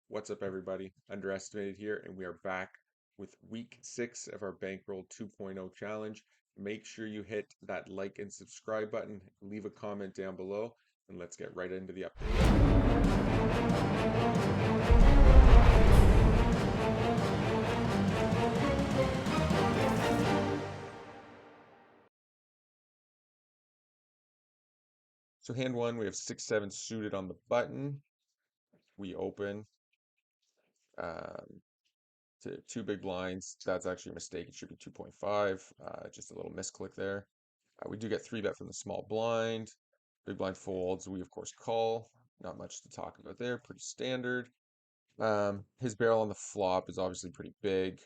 What's up, everybody? Underestimated here, and we are back with week 6 of our Bankroll 2.0 challenge. Make sure you hit that like and subscribe button, leave a comment down below, and let's get right into the update. So, hand one, we have 6-7 suited on the button. We open um, to two big blinds. That's actually a mistake. It should be 2.5. Just a little misclick there. We do get 3-bet from the small blind. Big blind folds. We, of course, call. Not much to talk about there. Pretty standard. His barrel on the flop is obviously pretty big.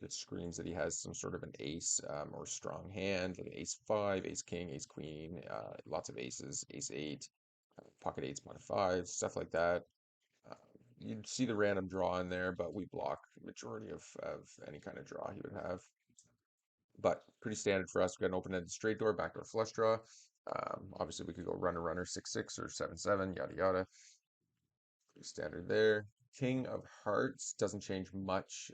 It screams that he has some sort of an ace or strong hand, like ace five, ace king, ace queen, lots of aces, ace eight, pocket eights, pocket fives, stuff like that. Uh, you'd see the random draw in there, but we block the majority of any kind of draw he would have. But pretty standard for us. We got an open-ended straight door, backdoor flush draw. Obviously, we could go runner, 6-6 or 7-7, yada yada. Pretty standard there. King of Hearts doesn't change much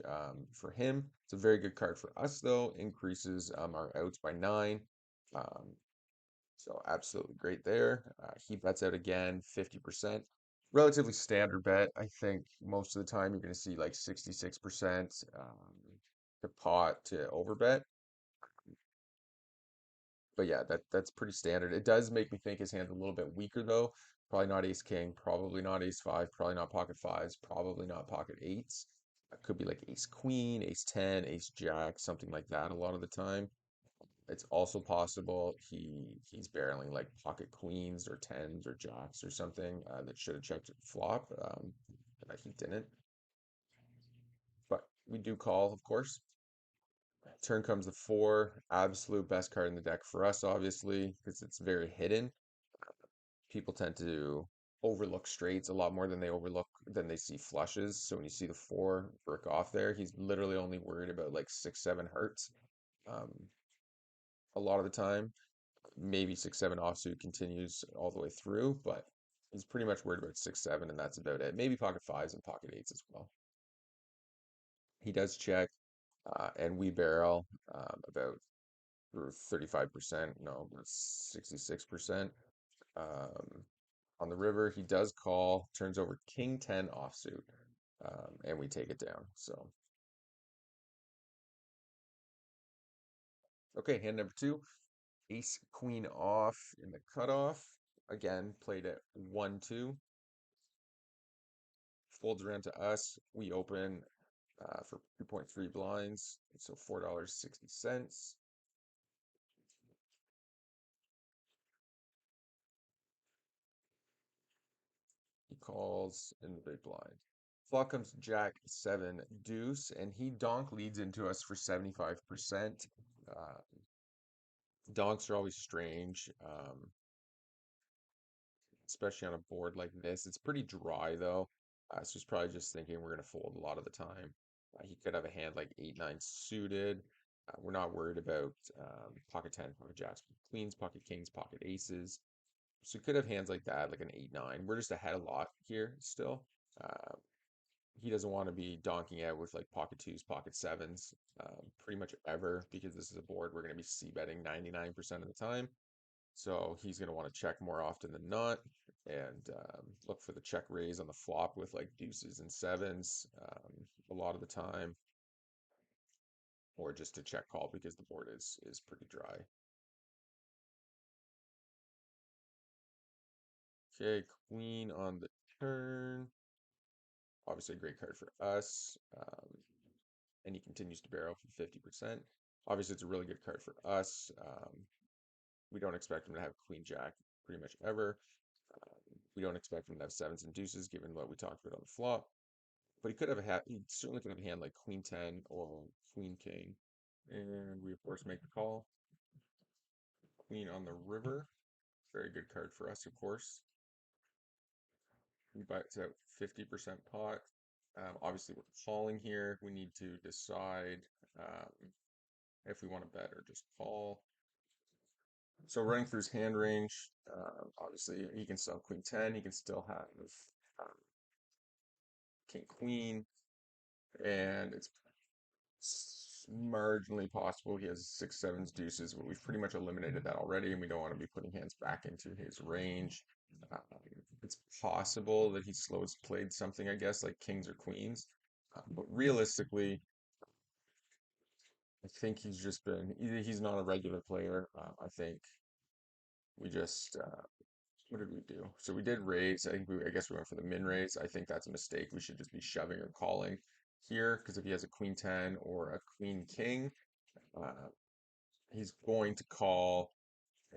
for him. It's a very good card for us, though. Increases our outs by 9. Um, so absolutely great there. He bets out again, 50%. Relatively standard bet. I think most of the time you're going to see like 66% to pot to overbet. But yeah, that's pretty standard. It does make me think his hand's a little bit weaker though. Probably not ace king, probably not ace five, probably not pocket fives, probably not pocket eights. It could be like ace queen, ace 10, ace jack, something like that a lot of the time. It's also possible he's barreling like pocket queens or tens or jacks or something that should have checked flop, but he didn't. But we do call, of course. Turn comes the four, absolute best card in the deck for us, obviously, because it's very hidden. People tend to overlook straights a lot more than they see flushes. So when you see the four brick off there, he's literally only worried about like 6-7 hearts. Um, a lot of the time, maybe 6-7 offsuit continues all the way through, but he's pretty much worried about 6-7, and that's about it. Maybe pocket fives and pocket eights as well. He does check, and we barrel about 35%, no, 66%. Um, on the river, he does call, turns over King 10 offsuit, and we take it down. So, okay, hand number two, Ace Queen off in the cutoff. Again, played at 1-2. Folds around to us. We open for 2.3 blinds, so $4.60. He calls in the big blind. Flop comes Jack 7 deuce, and he donk leads into us for 75%. Donks are always strange, especially on a board like this. It's pretty dry though, so he's probably just thinking we're going to fold a lot of the time. He could have a hand like 8-9 suited. We're not worried about pocket 10, pocket jacks, queens, pocket kings, pocket aces. So he could have hands like that, like an 8-9. We're just ahead a lot here still. Uh, he doesn't want to be donking out with like pocket twos, pocket sevens, pretty much ever, because this is a board we're going to be c betting 99% of the time. So he's going to want to check more often than not, and look for the check raise on the flop with like deuces and sevens a lot of the time, or just to check call because the board is pretty dry. Okay, queen on the turn. Obviously, a great card for us. And he continues to barrel for 50%. Obviously, it's a really good card for us. We don't expect him to have queen jack pretty much ever. We don't expect him to have sevens and deuces, given what we talked about on the flop. But he could have a hat. He certainly could have a hand like queen 10 or queen king. And we, of course, make the call. Queen on the river. Very good card for us, of course. We buy out 50% pot. Obviously, we're calling here. We need to decide if we want to bet or just call. So running through his hand range, obviously he can still have queen 10. He can still have king queen, and it's marginally possible he has six sevens deuces, but we've pretty much eliminated that already, and we don't want to be putting hands back into his range. Um, it's possible that he slows played something, I guess, like kings or queens, but realistically, I think he's just been he's not a regular player. I think we just what did we do? So we did raise. I guess we went for the min raise. I think that's a mistake. We should just be shoving or calling here because if he has a queen 10 or a queen king, uh, he's going to call,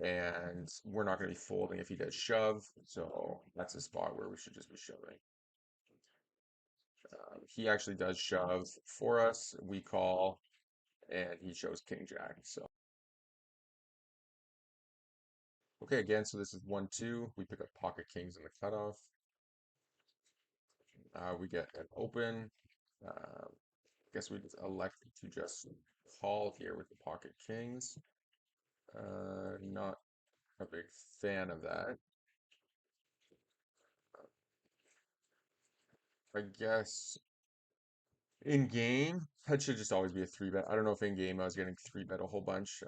and we're not going to be folding if he does shove. So that's a spot where we should just be shoving. He actually does shove for us. We call, and he shows king jack. So okay, again. So this is 1-2. We pick up pocket kings in the cutoff. We get an open. I guess we just elect to just call here with the pocket kings. Not a big fan of that. I guess in game, that should just always be a three bet. I don't know if in game I was getting three bet a whole bunch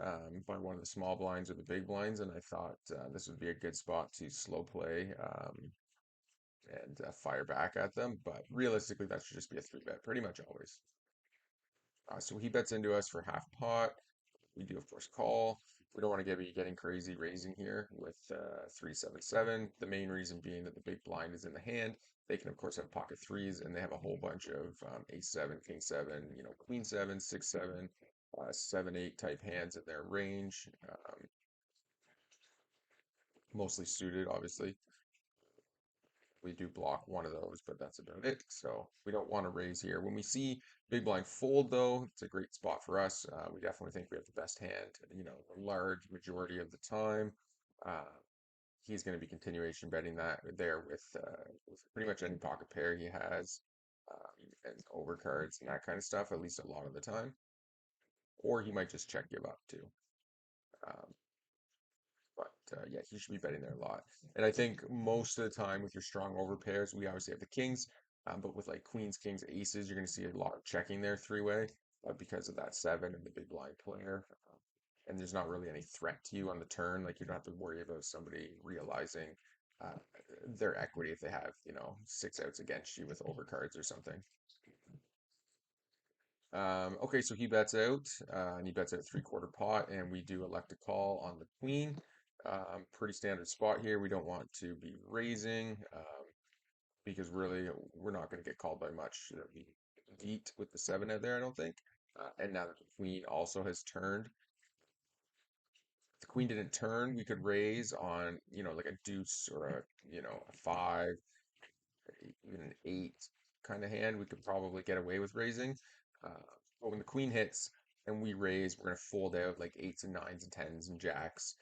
by one of the small blinds or the big blinds, and I thought this would be a good spot to slow play and fire back at them. But realistically, that should just be a three bet pretty much always. So he bets into us for half pot. We do, of course, call. We don't want to be getting crazy raising here with 3-7-7. The main reason being that the big blind is in the hand. They can, of course, have pocket threes, and they have a whole bunch of ace 7, king 7, queen 7, 6-7, 7-8 type hands in their range, mostly suited, obviously. We do block one of those, but that's about it. So we don't want to raise here. When we see big blind fold, though, it's a great spot for us. We definitely think we have the best hand, a large majority of the time. Uh, he's going to be continuation betting that there with pretty much any pocket pair he has, and overcards and that kind of stuff, at least a lot of the time. Or he might just check give up too. Um, But yeah, he should be betting there a lot. And I think most of the time with your strong over pairs, we obviously have the kings, but with like queens, kings, aces, you're going to see a lot of checking there three-way because of that seven and the big blind player. And there's not really any threat to you on the turn. Like you don't have to worry about somebody realizing uh, their equity if they have, six outs against you with overcards or something. Okay, so he bets out, and he bets out three-quarter pot, and we do elect a call on the queen. Pretty standard spot here. We don't want to be raising, because really we're not going to get called by much that we beat with the seven out there, I don't think. And now that the queen also has turned, if the queen didn't turn, we could raise on, like a deuce or a five, even an eight kind of hand, we could probably get away with raising. Uh, but when the queen hits and we raise, we're going to fold out like eights and nines and tens and jacks,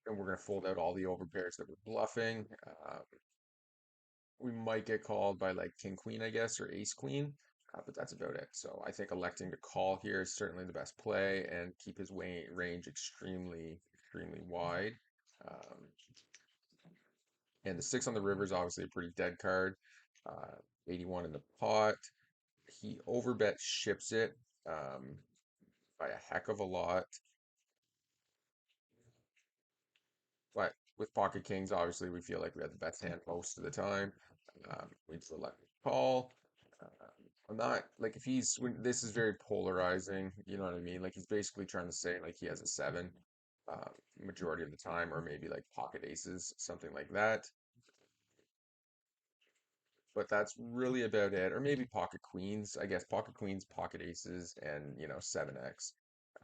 and we're going to fold out all the overpairs that we're bluffing. We might get called by like king queen, I guess, or ace queen, but that's about it. So I think electing to call here is certainly the best play and keep his range extremely, extremely wide. Um, and the six on the river is obviously a pretty dead card. 81 in the pot. He overbet ships it by a heck of a lot. But with pocket kings, obviously, we feel like we have the best hand most of the time. We select call. I'm not like if he's when this is very polarizing, you know what I mean? Like he's basically trying to say like he has a seven majority of the time, or maybe like pocket aces, something like that. But that's really about it. Or maybe pocket queens, I guess pocket queens, pocket aces, and 7x.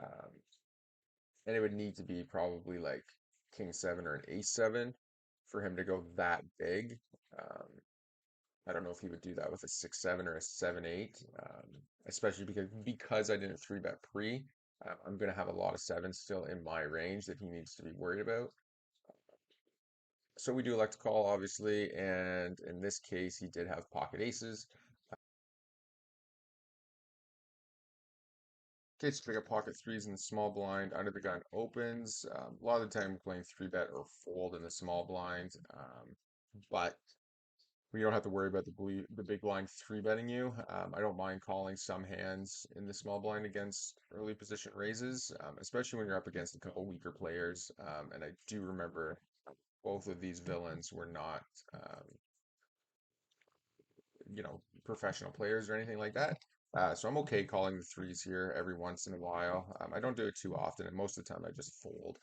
Um, and it would need to be probably like king seven or an ace seven for him to go that big. Um, I don't know if he would do that with a 6-7 or a 7-8, especially because I didn't three bet pre. I'm going to have a lot of sevens still in my range that he needs to be worried about. So we do elect to call, obviously, and in this case, he did have pocket aces. Okay, so pick up pocket threes in the small blind. Under the gun opens. A lot of the time, we're playing three bet or fold in the small blind, but We don't have to worry about the big blind three betting you. I don't mind calling some hands in the small blind against early position raises, especially when you're up against a couple weaker players. And I do remember both of these villains were not, um, professional players or anything like that. So I'm okay calling the threes here every once in a while. I don't do it too often, and most of the time I just fold.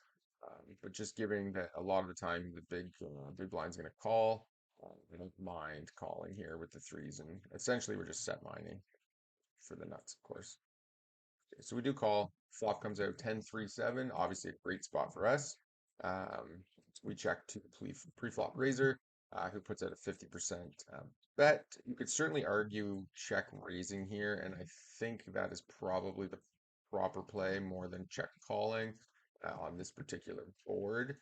But just giving that a lot of the time the big blind's going to call, I don't mind calling here with the threes, and essentially we're just set mining for the nuts, of course. Okay, so we do call. Flop comes out 10-3-7. Obviously, a great spot for us. Um, we check to the pre-flop raiser, who puts out a 50% bet. You could certainly argue check raising here, and I think that is probably the proper play more than check calling on this particular board,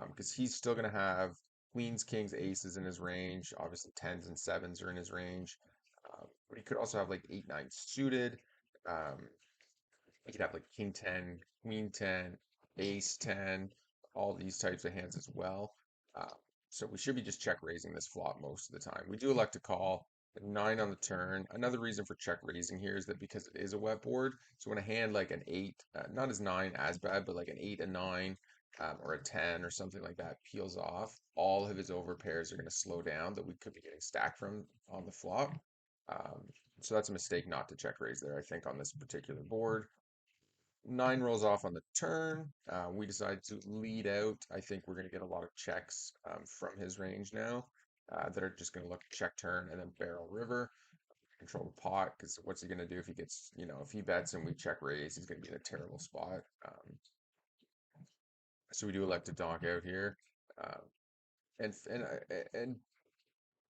because he's still going to have queens, kings, aces in his range. Obviously, tens and sevens are in his range. But he could also have like 8-9 suited. Um, you could have like king 10, queen 10, ace 10, all these types of hands as well. Uh, so we should be just check raising this flop most of the time. We do elect to call nine on the turn. Another reason for check raising here is that because it is a wet board, so when a hand like an eight, not as nine as bad, but like an eight, a nine, or a 10 or something like that peels off, all of his over pairs are going to slow down that we could be getting stacked from on the flop. Um, so that's a mistake not to check raise there, I think, on this particular board. Nine rolls off on the turn. We decide to lead out. I think we're going to get a lot of checks from his range now that are just going to look check turn and then barrel river, control the pot. Because what's he going to do if he gets, if he bets and we check raise, he's going to be in a terrible spot. So we do elect to donk out here. Um, and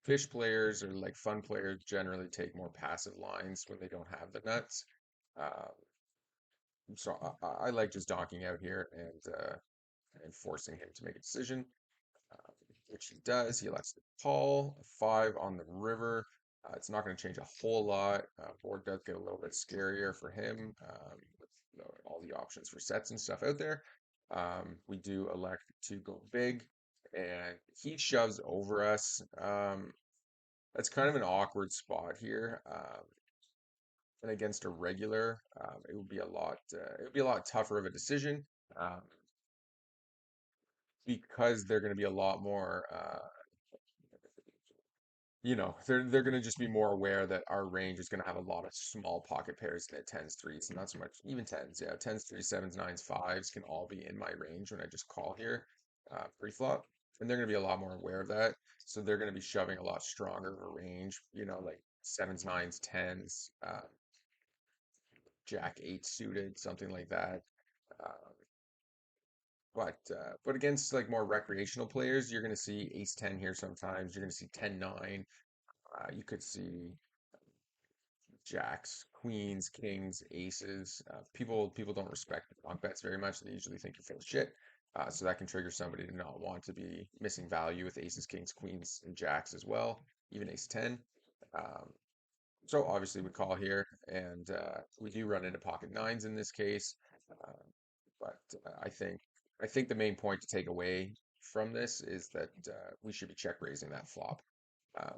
fish players or like fun players generally take more passive lines when they don't have the nuts. Uh, so I like just donking out here and forcing him to make a decision, uh, which he does. He elects to call a five on the river. It's not going to change a whole lot. Board does get a little bit scarier for him with all the options for sets and stuff out there. We do elect to go big, and he shoves over us. That's kind of an awkward spot here. And against a regular, it would be a lot. It would be a lot tougher of a decision. Um, because they're going to be a lot more they're going to just be more aware that our range is going to have a lot of small pocket pairs that tens threes and not so much even tens, yeah, tens threes sevens nines fives can all be in my range when I just call here pre-flop, and they're going to be a lot more aware of that, so they're going to be shoving a lot stronger of a range, like sevens nines tens, jack eight suited, something like that. uh, but against like more recreational players, you're going to see ace 10 here sometimes. You're going to see 10-9. You could see jacks, queens, kings, aces. People don't respect donk bets very much. They usually think you're full of shit. So that can trigger somebody to not want to be missing value with aces, kings, queens, and jacks as well, even ace 10. Um, so obviously we call here, and we do run into pocket nines in this case. Uh, but I think the main point to take away from this is that we should be check raising that flop uh,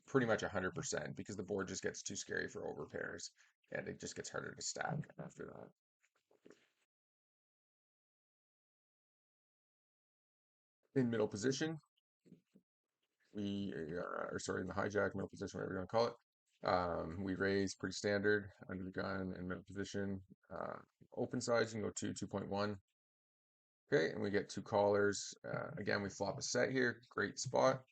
pretty much 100% because the board just gets too scary for over pairs, and it just gets harder to stack after that. In middle position, or sorry, in the hijack, middle position, whatever you want to call it. We raise pretty standard under the gun in middle position. Uh, Open sides, you can go 2.1. Okay, and we get two callers. Again, we flop a set here. Great spot.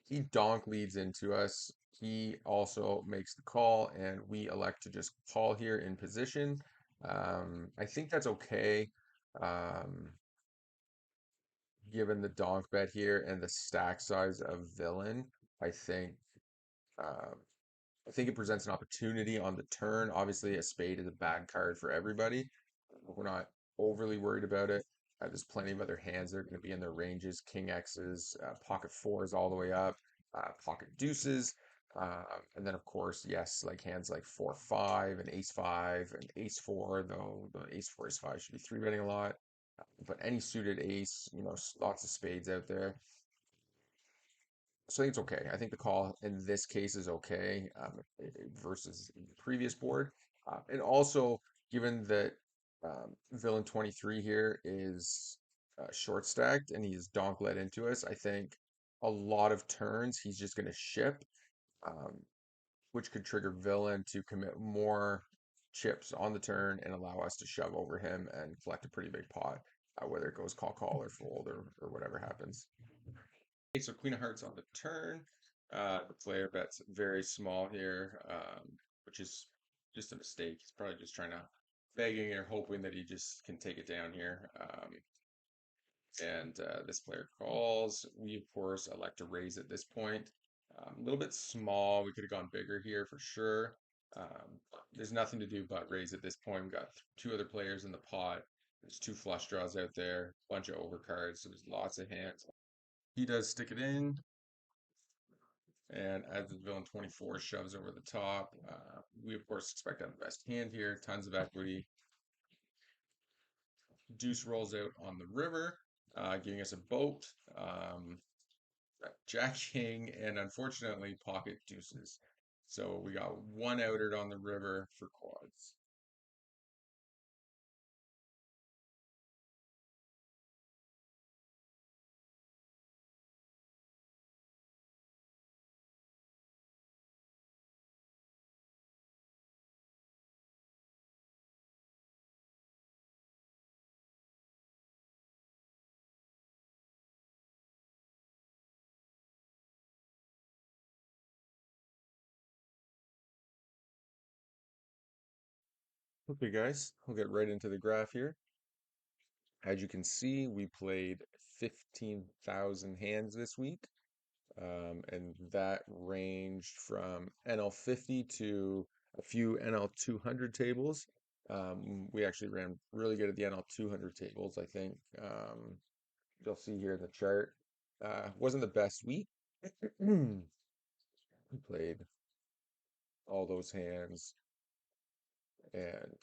He donk leads into us. He also makes the call, and we elect to just call here in position. I think that's okay, um, given the donk bet here and the stack size of villain. I think um, I think it presents an opportunity on the turn. Obviously, a spade is a bad card for everybody. We're not overly worried about it. There's plenty of other hands that are going to be in their ranges. King X's, pocket fours all the way up, pocket deuces. And then, of course, yes, like hands like 4-5 and ace 5 and ace 4, though the ace 4 ace 5 should be three betting a lot. But any suited ace, lots of spades out there. So I think it's okay. I think the call in this case is okay, versus the previous board. And also, given that villain 23 here is short stacked and he's donk led into us, I think a lot of turns he's just going to ship, um, which could trigger villain to commit more chips on the turn and allow us to shove over him and collect a pretty big pot, whether it goes call or fold or whatever happens. Okay, so Queen of Hearts on the turn. The player bets very small here, which is just a mistake. He's probably just trying to begging or hoping that he just can take it down here. And this player calls. We, of course, elect to raise at this point. A little bit small. We could have gone bigger here for sure. There's nothing to do but raise at this point. We've got two other players in the pot. There's two flush draws out there, bunch of overcards, so there's lots of hands. He does stick it in, and as the villain 24 shoves over the top, we of course expect to have the best hand here, tons of equity. Deuce rolls out on the river, giving us a boat. Jack King, and unfortunately pocket deuces. So we got one outed on the river for quads. Okay, guys, we'll get right into the graph here. As you can see, we played 15,000 hands this week, and that ranged from NL50 to a few NL200 tables. We actually ran really good at the NL200 tables, I think. You'll see here in the chart. Wasn't the best week. We played all those hands and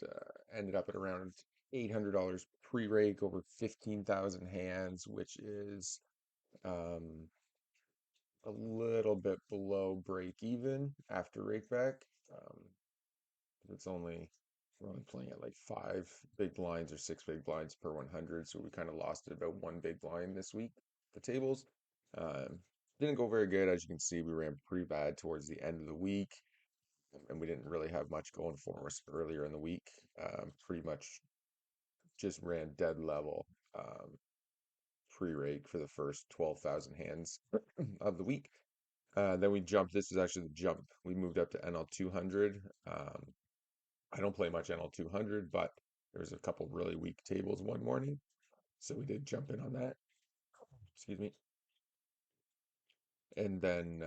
ended up at around $800 pre-rake over 15,000 hands, which is um, a little bit below break even after rake back. It's only we're only playing at like 5 big blinds or 6 big blinds per 100, so we kind of lost it about 1 big blind this week. The tables didn't go very good, as you can see. We ran pretty bad towards the end of the week, and we didn't really have much going for us earlier in the week. Pretty much just ran dead level pre-rake for the first 12,000 hands of the week. Then we jumped. This is actually the jump. We moved up to NL 200. I don't play much NL 200, but there was a couple really weak tables one morning, so we did jump in on that. Excuse me. And then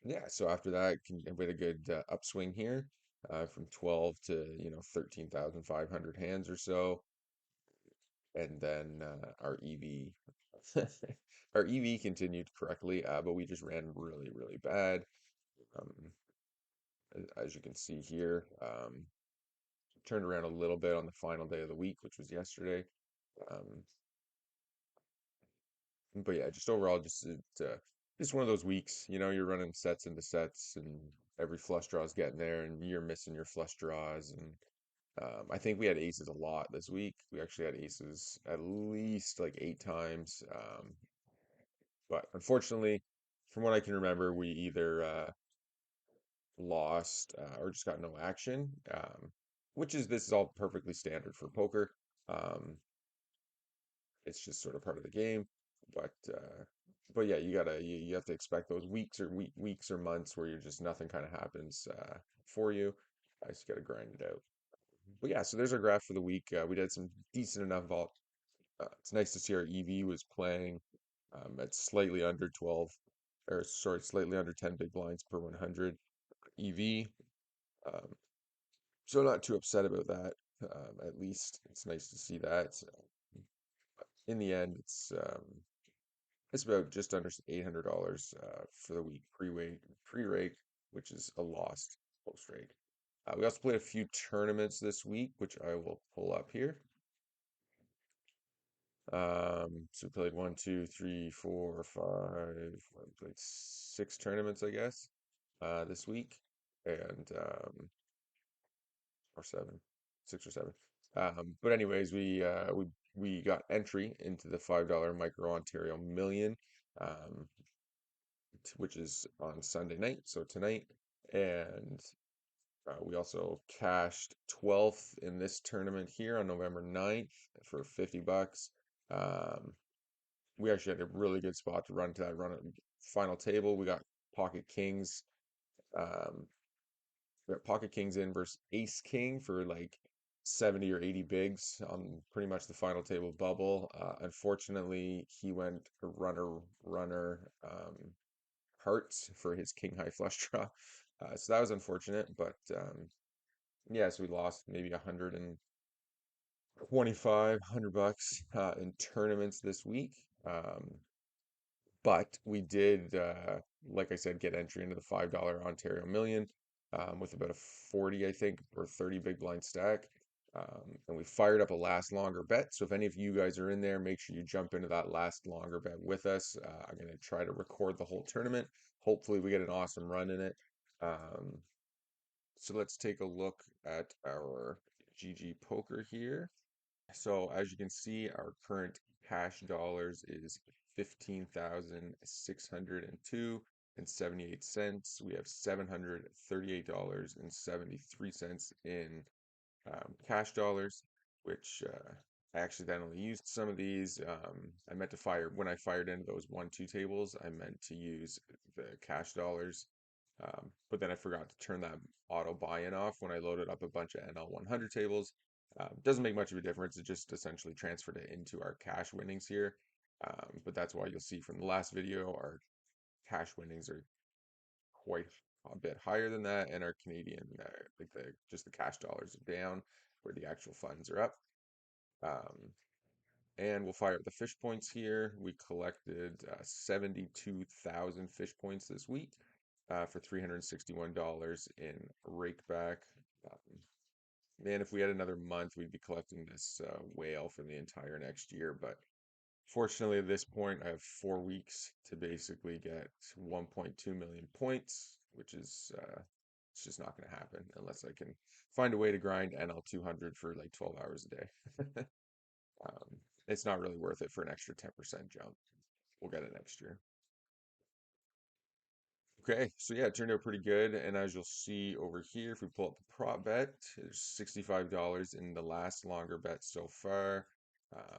yeah, so after that, we had a good upswing here, from 12 to 13,500 hands or so, and then our EV our EV continued correctly, but we just ran really bad. Um, as you can see here, turned around a little bit on the final day of the week, which was yesterday. Um, but yeah, just overall, just one of those weeks. You're running sets into sets, and every flush draw is getting there, and you're missing your flush draws. And I think we had aces a lot this week. We actually had aces at least like 8 times. But unfortunately, from what I can remember, we either lost or just got no action. Which is this is all perfectly standard for poker. Um, it's just sort of part of the game. But yeah, you have to expect those weeks or months where you're just nothing kind of happens for you. I just got to grind it out. But yeah, so there's our graph for the week. We did some decent enough vault. It's nice to see our EV was playing at slightly under 12, or sorry, slightly under 10 big blinds per 100 EV. Um, so not too upset about that. At least it's nice to see that. In the end, it's about just under $800 for the week pre-rake, which is a lost post-rake. We also played a few tournaments this week, which I will pull up here. So we played one, two, three, four, five. We played six tournaments, I guess, this week, and or seven, six or seven. But anyways, we got entry into the $5 Micro Ontario Million, um, which is on Sunday night, so tonight, and we also cashed 12th in this tournament here on November 9th for 50 bucks. Um, we actually had a really good spot to run to that run at final table. Um, we got Pocket Kings in versus Ace King for like 70 or 80 bigs on pretty much the final table bubble. Unfortunately, he went runner hearts for his king high flush draw. So that was unfortunate, but yeah, so we lost maybe 100 bucks in tournaments this week. But we did, like I said, get entry into the $5 Ontario Million with about a 40, I think, or 30 big blind stack. And we fired up a last longer bet. So if any of you guys are in there, make sure you jump into that last longer bet with us. I'm going to try to record the whole tournament. Hopefully, we get an awesome run in it. Um, so let's take a look at our GG poker here. So as you can see, our current cash dollars is 15,602.78 cents. We have $738.73 in cash dollars, which I accidentally used some of these. I meant to fire when I fired into those 1-2 tables. I meant to use the cash dollars, but then I forgot to turn that auto buy-in off when I loaded up a bunch of NL 100 tables. Doesn't make much of a difference. It just essentially transferred it into our cash winnings here. But that's why you'll see from the last video, our cash winnings are quite a bit higher than that, and our Canadian, like just the cash dollars are down, where the actual funds are up. Um, and we'll fire up the fish points here. We collected 72,000 fish points this week for $361 in rake back. Um, Man, if we had another month, we'd be collecting this whale for the entire next year. But fortunately, at this point, I have 4 weeks to basically get 1.2 million points, which is it's just not going to happen unless I can find a way to grind NL 200 for like 12 hours a day. It's not really worth it for an extra 10% jump. We'll get it next year. Okay, so yeah, it turned out pretty good. And as you'll see over here, if we pull up the prop bet, there's $65 in the last longer bet so far.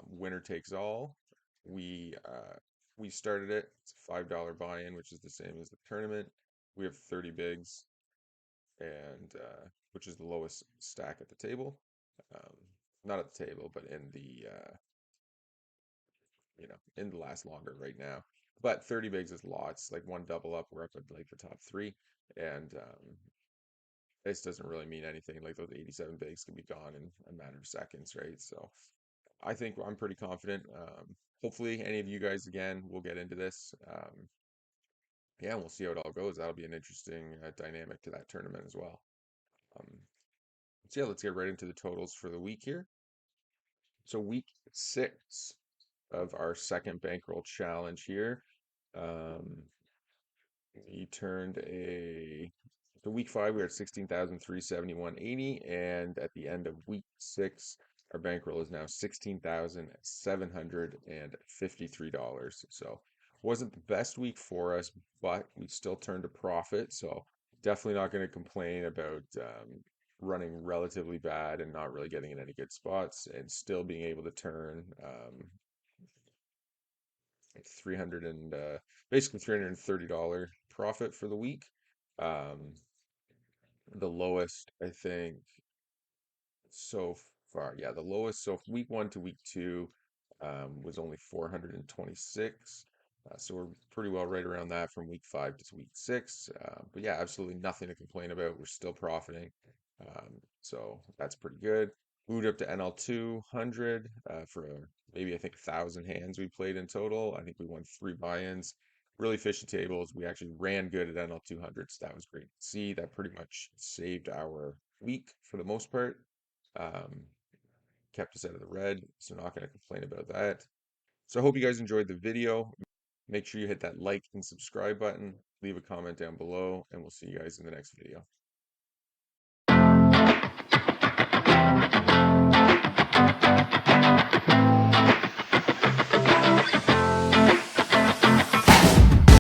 Winner takes all. We uh, we started it. It's a $5 buy-in, which is the same as the tournament. We have 30 bigs, and which is the lowest stack at the table. Um, Not at the table, but in the in the last longer right now. But 30 bigs is lots. Like one double up, we're up at like the top three. And this doesn't really mean anything. Like those 87 bigs can be gone in a matter of seconds, right? So I think I'm pretty confident. Hopefully, any of you guys again will get into this. Yeah, and we'll see how it all goes. That'll be an interesting dynamic to that tournament as well. Um, so yeah, let's get right into the totals for the week here. So week 6 of our second bankroll challenge here. Um, He turned a the week 5 we were at 16,371.80, and at the end of week 6 our bankroll is now $16,753. So wasn't the best week for us, but we still turned a profit. So definitely not going to complain about running relatively bad and not really getting in any good spots, and still being able to turn like 300 and basically $330 profit for the week. Um, the lowest, I think, so far, yeah, the lowest. So week 1 to week 2 was only 426. So we're pretty well right around that from week 5 to week 6. But yeah, absolutely nothing to complain about. We're still profiting. So that's pretty good. Moved up to NL 200 for maybe I think 1,000 hands we played in total. I think we won 3 buy-ins. Really fishy tables. We actually ran good at NL 200, so that was great to see. That pretty much saved our week for the most part. Um, Kept us out of the red, so not going to complain about that. So I hope you guys enjoyed the video. Make sure you hit that like and subscribe button, leave a comment down below, and we'll see you guys in the next video.